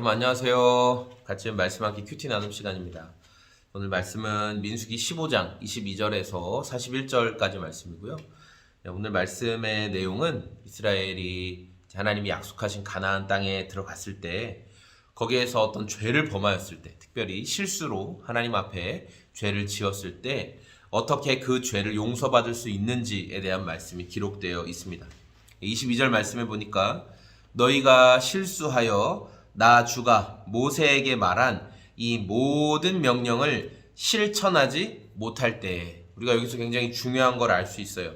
여러분 안녕하세요. 같이 말씀하기 큐티 나눔 시간입니다. 오늘 말씀은 민수기 15장 22절에서 41절까지 말씀이고요. 오늘 말씀의 내용은 이스라엘이 하나님이 약속하신 가나안 땅에 들어갔을 때 거기에서 어떤 죄를 범하였을 때, 특별히 실수로 하나님 앞에 죄를 지었을 때 어떻게 그 죄를 용서받을 수 있는지에 대한 말씀이 기록되어 있습니다. 22절 말씀에 보니까 너희가 실수하여 나 주가 모세에게 말한 이 모든 명령을 실천하지 못할 때, 우리가 여기서 굉장히 중요한 걸 알 수 있어요.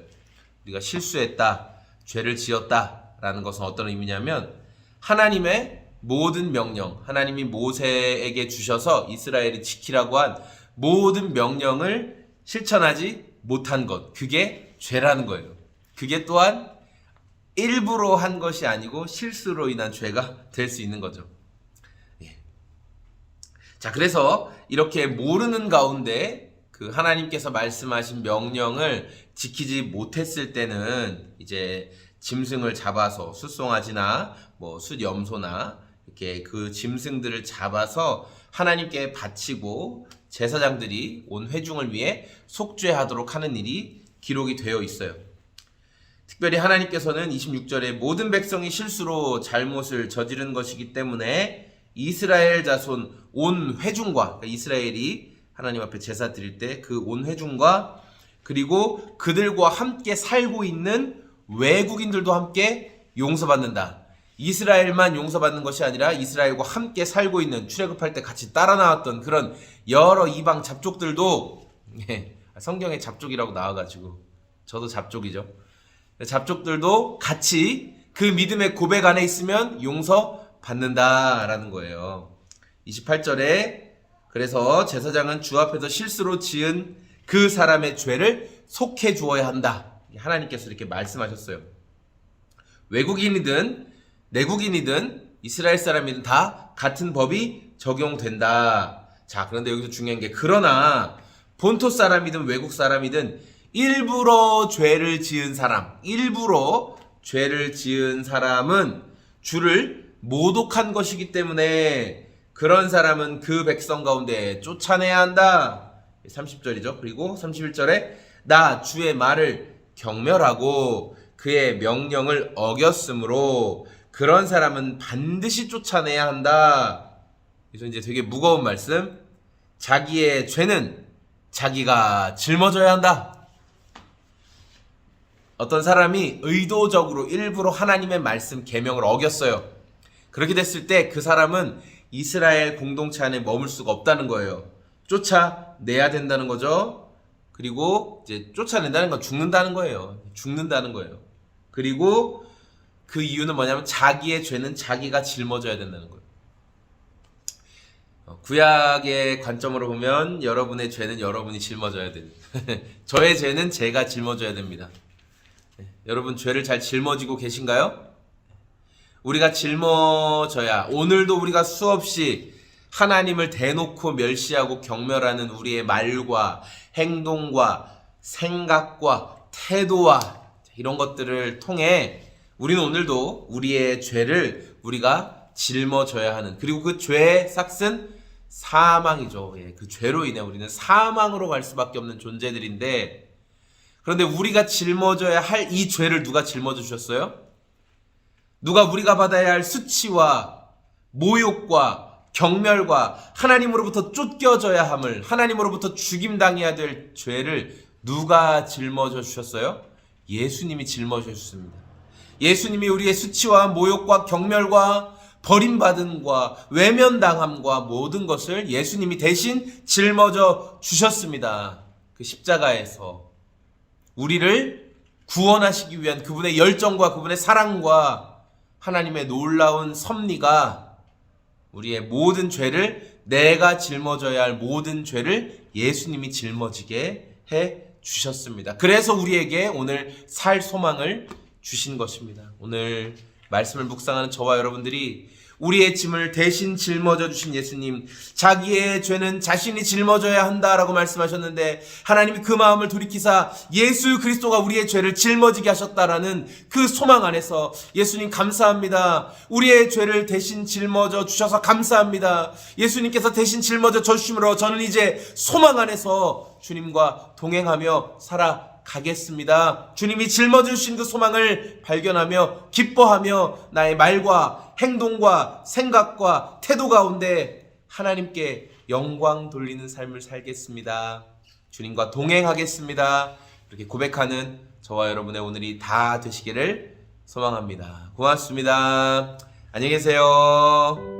우리가 실수했다, 죄를 지었다 라는 것은 어떤 의미냐면 하나님의 모든 명령, 하나님이 모세에게 주셔서 이스라엘이 지키라고 한 모든 명령을 실천하지 못한 것, 그게 죄라는 거예요. 그게 또한 일부러 한 것이 아니고 실수로 인한 죄가 될 수 있는 거죠. 예. 자, 그래서 이렇게 모르는 가운데 그 하나님께서 말씀하신 명령을 지키지 못했을 때는 이제 짐승을 잡아서 숫송아지나 숫염소나 이렇게 그 짐승들을 잡아서 하나님께 바치고 제사장들이 온 회중을 위해 속죄하도록 하는 일이 기록이 되어 있어요. 특별히 하나님께서는 26절에 모든 백성이 실수로 잘못을 저지른 것이기 때문에 이스라엘 자손 온 회중과, 그러니까 이스라엘이 하나님 앞에 제사 드릴 때 그 온 회중과 그리고 그들과 함께 살고 있는 외국인들도 함께 용서받는다. 이스라엘만 용서받는 것이 아니라 이스라엘과 함께 살고 있는, 출애굽할 때 같이 따라 나왔던 그런 여러 이방 잡족들도, 성경에 잡족이라고 나와가지고 저도 잡족이죠. 잡족들도 같이 그 믿음의 고백 안에 있으면 용서받는다라는 거예요. 28절에 그래서 제사장은 주 앞에서 실수로 지은 그 사람의 죄를 속해 주어야 한다. 하나님께서 이렇게 말씀하셨어요. 외국인이든 내국인이든 이스라엘 사람이든 다 같은 법이 적용된다. 자, 그런데 여기서 중요한 게, 그러나 본토 사람이든 외국 사람이든 일부러 죄를 지은 사람은 주를 모독한 것이기 때문에 그런 사람은 그 백성 가운데 쫓아내야 한다. 30절이죠. 그리고 31절에 나 주의 말을 경멸하고 그의 명령을 어겼으므로 그런 사람은 반드시 쫓아내야 한다. 그래서 이제 되게 무거운 말씀. 자기의 죄는 자기가 짊어져야 한다. 어떤 사람이 의도적으로 일부러 하나님의 말씀 계명을 어겼어요. 그렇게 됐을 때 그 사람은 이스라엘 공동체 안에 머물 수가 없다는 거예요. 쫓아내야 된다는 거죠. 그리고 이제 쫓아낸다는 건 죽는다는 거예요. 그리고 그 이유는 뭐냐면 자기의 죄는 자기가 짊어져야 된다는 거예요. 구약의 관점으로 보면 여러분의 죄는 여러분이 짊어져야 됩니다. 저의 죄는 제가 짊어져야 됩니다. 여러분 죄를 잘 짊어지고 계신가요? 우리가 짊어져야, 오늘도 우리가 수없이 하나님을 대놓고 멸시하고 경멸하는 우리의 말과 행동과 생각과 태도와 이런 것들을 통해 우리는 오늘도 우리의 죄를 우리가 짊어져야 하는, 그리고 그 죄의 삭은 사망이죠. 그 죄로 인해 우리는 사망으로 갈 수밖에 없는 존재들인데, 그런데 우리가 짊어져야 할 이 죄를 누가 짊어져 주셨어요? 누가 우리가 받아야 할 수치와 모욕과 경멸과 하나님으로부터 쫓겨져야 함을, 하나님으로부터 죽임당해야 될 죄를 누가 짊어져 주셨어요? 예수님이 짊어져 주셨습니다. 예수님이 우리의 수치와 모욕과 경멸과 버림받음과 외면당함과 모든 것을 예수님이 대신 짊어져 주셨습니다. 그 십자가에서 우리를 구원하시기 위한 그분의 열정과 그분의 사랑과 하나님의 놀라운 섭리가 우리의 모든 죄를, 내가 짊어져야 할 모든 죄를 예수님이 짊어지게 해 주셨습니다. 그래서 우리에게 오늘 살 소망을 주신 것입니다. 오늘 말씀을 묵상하는 저와 여러분들이 우리의 짐을 대신 짊어져 주신 예수님, 자기의 죄는 자신이 짊어져야 한다라고 말씀하셨는데 하나님이 그 마음을 돌이키사 예수 그리스도가 우리의 죄를 짊어지게 하셨다라는 그 소망 안에서 예수님 감사합니다. 우리의 죄를 대신 짊어져 주셔서 감사합니다. 예수님께서 대신 짊어져 주심으로 저는 이제 소망 안에서 주님과 동행하며 살아가겠습니다. 주님이 짊어져 주신 그 소망을 발견하며 기뻐하며 나의 말과 행동과 생각과 태도 가운데 하나님께 영광 돌리는 삶을 살겠습니다. 주님과 동행하겠습니다. 이렇게 고백하는 저와 여러분의 오늘이 다 되시기를 소망합니다. 고맙습니다. 안녕히 계세요.